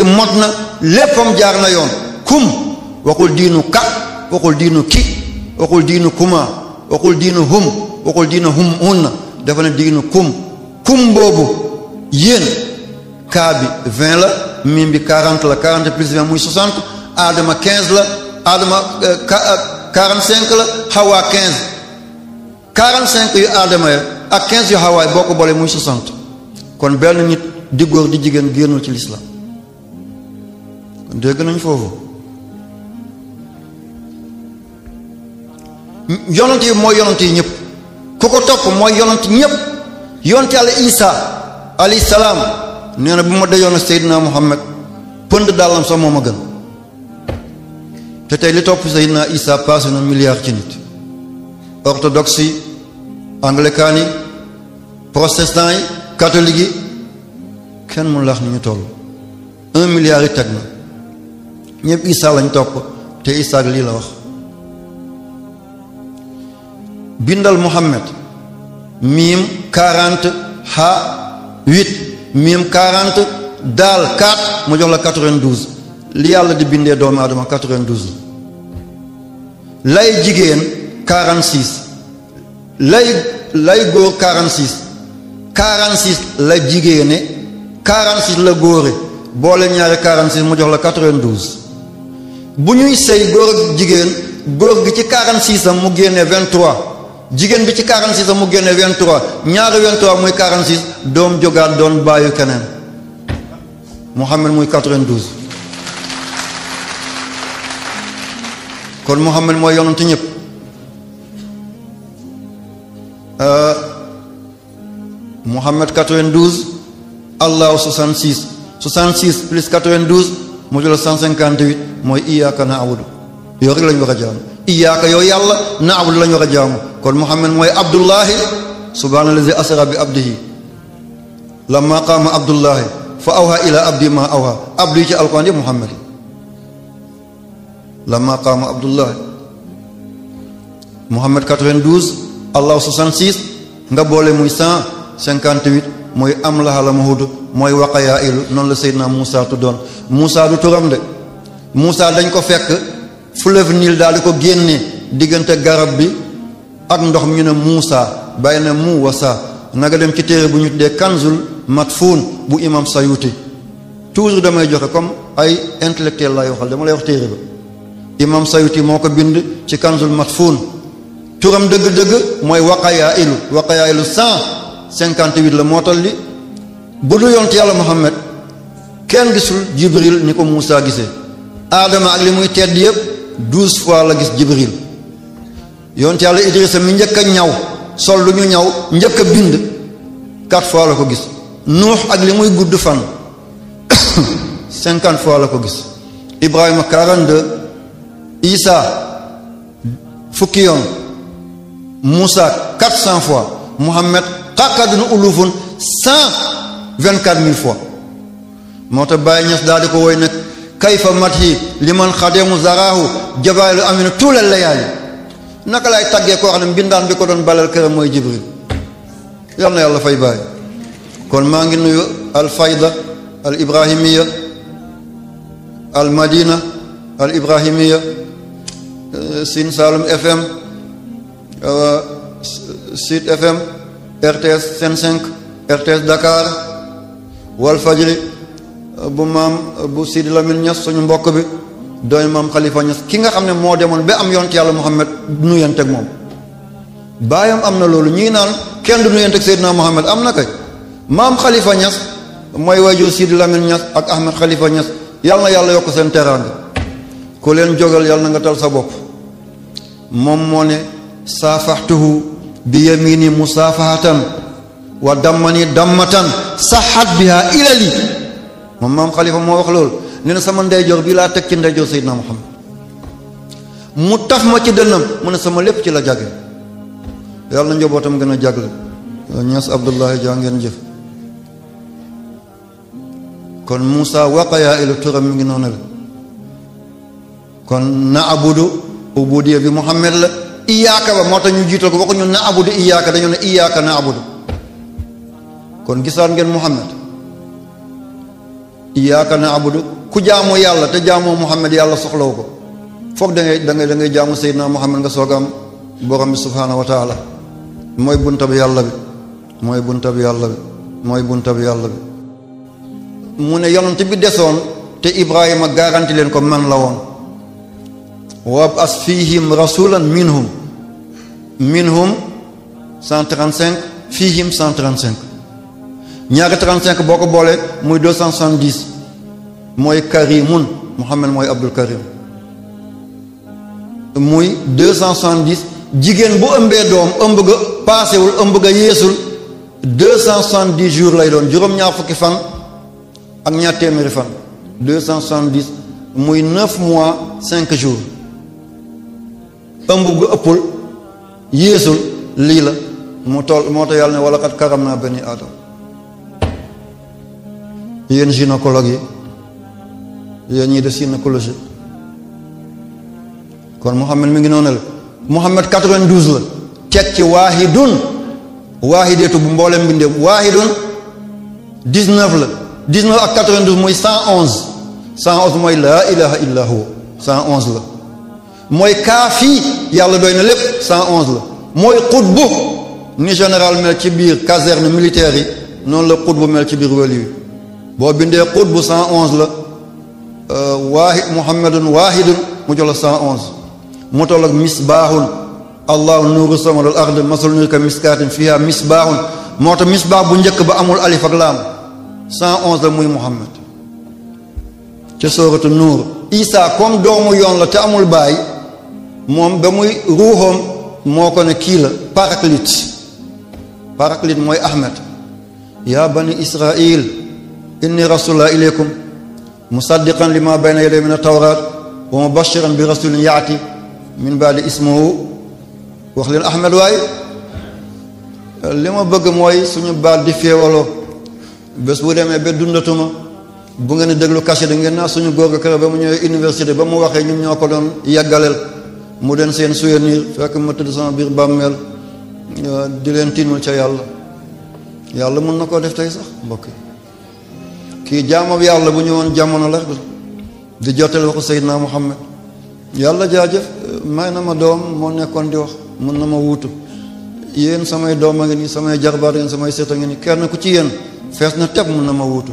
mot na léppam jaar na yoon kum waxul diinu ka waxul diinu ki waxul diinu kuma waxul diinu hum waxul diinu hunna dafa ne diinu kum boobu yéen kaa bi 20 la mim bi 40 la 40 plus 20 muy 60 Adama 15 la Adama 45 la Hawa 15 45 yu Adama ya ak 15 yu Hawa boo ko boole muy 60 kon benn nit di góor di jigéen génnul ci lislaam kon dégg nañ foofu yonent yi mooy yonent yi ñëpp ku ko topp mooy yonent ñëpp yonent Yàlla Isa alayhi salaam nee na bu ma dajoon ak Seydina Muhammad pënd dàllam sax moo ma gën te tey li topp Seydina Isa passé na milliard ci nit orthodoxe yi anglican yi protestant yi catholique yi kenn mun laax ni ñu toll 1 milliard yi teg na ñëpp Isa lañ topp te Isa ak lii la wax bindal Muhammad miim 40 ha 8 miim 40 daal 4 mu jox la 92 li yàlla di bindee doomu aadama 92 lay jigéen 46 lay góor 46 la jigéene 46 la góore boole ñaari 46 mu jox la 92 bu ñuy sëy góor ak jigéen góor gi ci 46 am mu génne 23 jigéen bi ci 46 am mu génne 23 ñaari 23 muy 46 doom jógaat doon bàyyi keneen Muhammad muy 92 kon Muhammad mooy yonent ñëpp Muhammad 92 Allah 66 plus 92 mu jël 158 mooy iyyaka na'budu yow rek lañu war a jaamu iyyaka yow yàlla na'budu lañu war a jaamu kon Muhammad mooy Abdullahi subhaanallazi asra bi abdihi lamma qaama Abdullahi fa awha ila abdi ma awha abdi yi ci alquran yëpp Muhammad lamma qaama Abdullahi Muhammad 92 Allah 66 nga boole muy 158 mooy am lahala mahud mooy waqayaa ilu noonu la Seydina Moussa tuddoon Moussa du turam de Moussa dañ ko fekk fleuve Nil daal di ko génne diggante garab bi ak ndox mi ñu ne Moussa bàyyi na mu wasa nga dem ci téere bu ñu tuddee Kanzul Matfun bu imam Sayuti toujours damay joxe comme ay intellectuel laay waxal dama lay wax téere ba imam Sayuti moo ko bind ci Kanzul Matfun turam dëgg-dëgg mooy waqayaa ilu 158 la mootal li bu du yonent yàlla Muhammad kenn gisul Jibril ni ko Moussa gisee Adama ak li muy tedd yëpp 12 fois la gis Jibril yonent yàlla Idrissa mi njëkk a ñaw sol lu ñu ñaw njëkk a bind 4 fois la ko gis Nuux ak li muy gudd fan 50 fois la ko gis Ibrahima 42 Isa fukki yoon Moussa 400 fois Muhammad xaqadun ulufun 124 000 fois moo tax Baye Niass daal di ko woy nag kayfa mathi liman xademu zarahu jabailu amina tuulal layaali naka lay taggee koo xam ne mbindaan bi ko doon balal këram mooy Jibril yal na yàlla fay Baye kon maa ngi nuyu al fayda al ibrahimiya al madina al ibrahimiya Sine Saloum FM Sud FM RTS Sen 5 RTS Dakar Walfadjri bu maam bu Sidi Lamine Niass suñu mbokk bi dooy maam Khalifa Niass ki nga xam ne moo demoon ba am yonent yàlla Muhammad nuyanteeg moom baayam am na loolu ñii naan kenn du nuyanteeg Seydina Muhammad am na kay maam Khalifa Niass mooy waajur Sidi Lamine Niass ak Ahmed Khalifa Niass yàlla na yàlla yokk seen teraanga ku leen jógal yàlla na nga tal sa bopp moom moo ne saafaxtuhu bi yamini musaafahatan wa dammani dammatan saxat biha ilali moom maam Khalifa moo wax loolu nee na sama ndeyjoor bi laa teg ci ndeyjoor Seydina Muhammad mu taf ma ci dënnam mu ne sama lépp ci la jage yàlla na njobootam gën a jagle Niass Abdullahi jaa ngeen jëf kon Moussa waqaya ilu turam mi ngi noonu la kon na abudu ubudiya bi Muhammad la iyaaka ba moo tax ñu jiital ko waxuñu na abudu iyaaka dañu ne iyaaka na abudu kon gisaat ngeen Muhammad iyaaka na abudu ku jaamu yàlla te jaamoo Muhammad yàlla soxlawu ko foog da ngay jaamu Seydina Muhammad nga soog am borom bi subhaanahu wa taala mooy bunta bi yàlla bi mooy bunta bi yàlla bi mooy bunta bi yàlla bi mu ne yonent bi desoon te Ibrahima garanti leen ko man la woon wab'as fihim rasulan minhum 135 fihim 135 ñaari 35 boo ko boolee muy 270 mooy karimun Muhammad mooy Abdul Karim muy 270 jigéen bu ëmbee doom ëmb ga paasewul ëmb ga yeesul 270 jours lay doon juróom-ñaar fukki fan ak ñaar téeméeri fan 270 muy 9 mois 5 jours ëmb gu ëppul yeesul lii la mu toll moo tax yàlla ne wala qad karamna bani adam yéen gynécologue yi yéen ñii def gynécologie kon Muhammad mi ngi noonu la Muhammad 92 la teg ci waahideetu bu mboolem mbindeem waahidun 19 la 19 ak 92 muy 111 mooy laa ilaha illa huwa 111 la mooy kaafi yàlla doy na lépp 111 la mooy xutbu ni général mel ci biir caserne militaire yi noonu la xutbu mel ci biir wali yi boo bindee xutbu 111 la muhammadun waahidun mu jox la 111 mu toll ak misbaahun allahu nuuru samawati wal ard masalu nuurihi ka miskaatin fiha misbaahun moo tax misbaah bu njëkk ba amul alif ak laam 111 la muy Muhammad ca sooratu nuur Isa comme doomu yoon la te amul baay moom ba muy ruuxoom moo ko ne kii la paraclite mooy Ahmed yaa bani Israil inni rasulullah ilaykum musaddiqan lima bayna yaday min at-tawrat wa mubashiran bi rasulin yaati min baadi ismuhu wax leen Ahmed waaye li ma bëgg mooy suñu baat di féewaloo bés bu demee ba dundatuma bu ngeen di déglu cachet da ngeen naa suñu góor ga kër ba mu ñëwee université ba mu waxee ñun ñoo ko doon yàggaleel mu den seen souvenir fekk ma tëdd sama biir bàmmeel di leen tiinul ca yàlla mën na koo def tey sax mbokk kii jaamab yàlla bu ñëwoon jamono la di jottale waxu Seydina Muhammad yàlla jaajëf may na ma doom moo nekkoon di wax mën na ma wuutu yéen samay doom a ngi nii samay jarbaat ngeen samay seet a ngi nii kenn ku ci yéen fees na teb mën na ma wuutu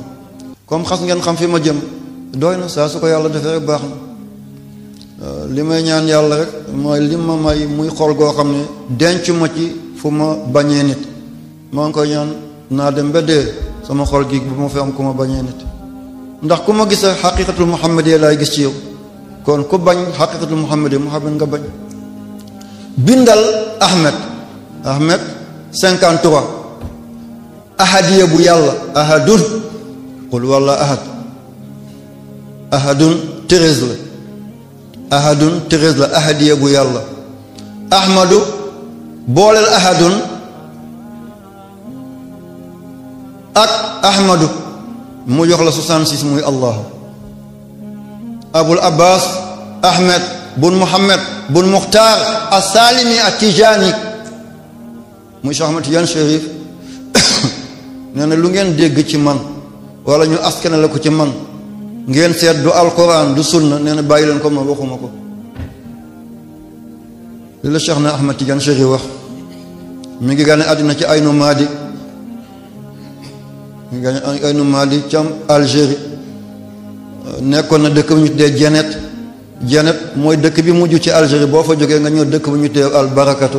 comme xas ngeen xam fi ma jëm doy na saa su ko yàlla defee rek baax na li may ñaan yàlla rek mooy li ma may muy xol goo xam ne denc ma ci fu ma bañee nit maa ngi koy ñaan naa dem ba dee sama xol gi bu ma fi am ku ma bañee nit ndax ku ma gis xaqiqatul muhammadiyya laay gis ci yow kon ku bañ xaqiqatul muhammadiyya Muhammad nga bañ bindal Ahmed 53 ahadiya bu yàlla ahadun qul walla ahadun 13 la ahadun 13 la ahadiya bu yàlla ahmadu booleel ahadun ak ahmadu mu jox la 66 muy allah abul abbas ahmed bun muhammad bun muxtaar as-salimi at-tijani muy Cheikh Ahmad Tidiane Chérif nee na lu ngeen dégg ci man wala ñu askane la ko ci man ngeen seet du alquran du sunna nee na bàyyi leen ko ma waxuma ko li la Cheikh na Ahmad Tidiane Chérif wax mi ngi gane àddina ci Aynu Maadi mi ngi gane Aynu Maadi cam Algérie nekkoon na dëkk bu ñu tuddee Jenet mooy dëkk bi mujj ci Algérie boo fa jógee nga ñëw dëkk bu ñu tuddee al barakatu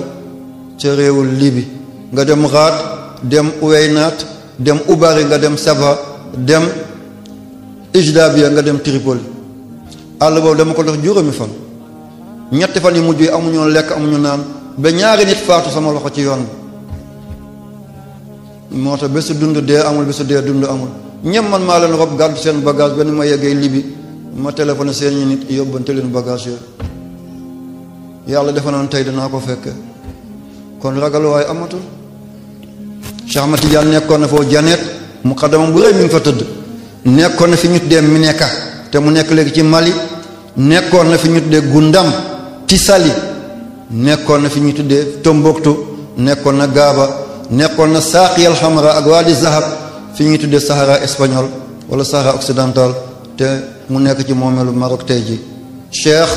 ca réewul Libi nga dem Raat dem Uweynaat dem Ubari nga dem Saba dem Ijdabiya nga dem Tripoli àll boobu dama ko dox juróomi fan ñetti fan yu mujj yi amuñu lekk amuñu naan ba ñaari nit faatu sama loxo ci yoon bi moo tax bésu dund dee amul bésu dee dund amul ñem man maa leen rob gàddu seen bagage benn ma yeggee Libi ma téléphoné seen ñi nit yóbbante leen bagage yooyu yàlla defe noon tey danaa ko fekke kon ragal waaye amatul Cheikh Ahmad Tidiane nekkoon na foofu janeet muqaddamam bu rëy mi ngi fa tëdd nekkoon na fi ñu tuddee Mineka te mu nekk léegi ci Mali, nekkoon na fi ñu tuddee Gundam Tisali, nekkoon na fi ñu tuddee Tombouctou, nekkoon na Gaaba, nekkoon na Saaqi al Hamra ak Wadi Zahab fi ñu tuddee Sahara espagnol wala Sahara occidental te mu nekk ci moomeelu Maroc tey ji. Cheikh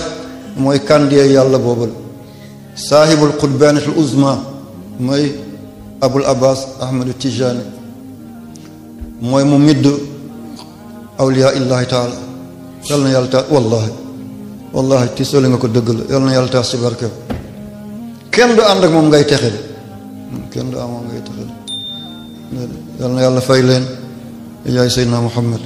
mooy kandiyee yàlla boobal, saahibul qutbanatul uzma mooy Abul Abbas Ahmadu Tijani, mooy mu midd awliya illahi taala. yal na yàlla taas wallahi tiisole nga ko dëgg la, yal na yàlla taas ci barke. kenn du ànd ak moom ngay texe de, kenn du am moom ngay texe de. yal na yàlla fay leen yaay Seydina Muhammad.